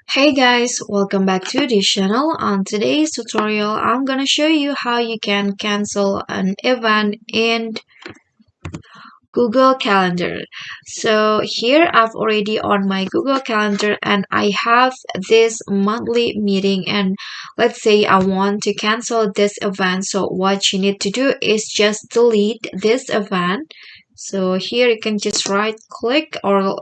Hey guys, welcome back to this channel. On today's tutorial, I'm gonna show you how you can cancel an event in Google Calendar. So here I've already on my Google Calendar and I have this monthly meeting, and let's say I want to cancel this event. So what you need to do is just delete this event. So here you can just right click or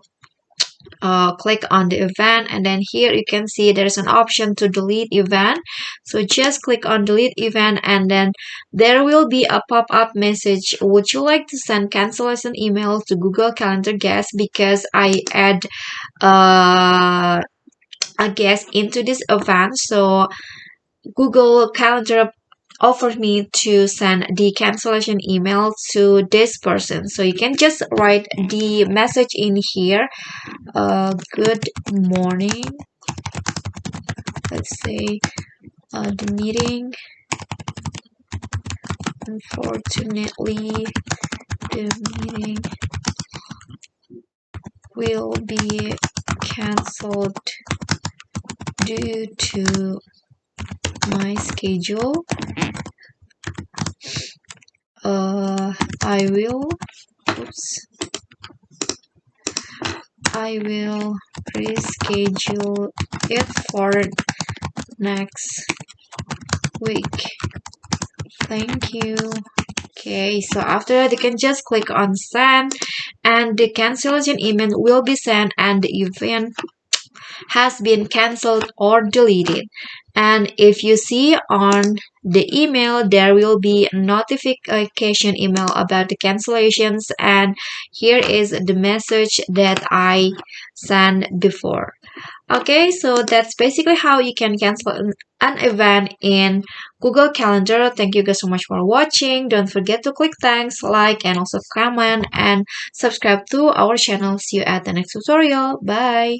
click on the event, and then here you can see there's an option to delete event. So just click on delete event, and then there will be a pop-up message. Would you like to send cancellation email to Google Calendar guest? Because I add uh, a guest into this event, so Google Calendar offered me to send the cancellation email to this person. So you can just write the message in here. Good morning. Let's say the meeting. Unfortunately, the meeting will be cancelled due to my schedule. I will. Oops. I will reschedule it for next week. Thank you. Okay, so after that, you can just click on send, and the cancellation email will be sent, and the event has been cancelled or deleted. And if you see on the email, there will be a notification email about the cancellations, and here is the message that I sent before. Okay, so that's basically how you can cancel an event in Google Calendar. Thank you guys so much for watching. Don't forget to click thanks, like, and also comment and subscribe to our channel. See you at the next tutorial. Bye.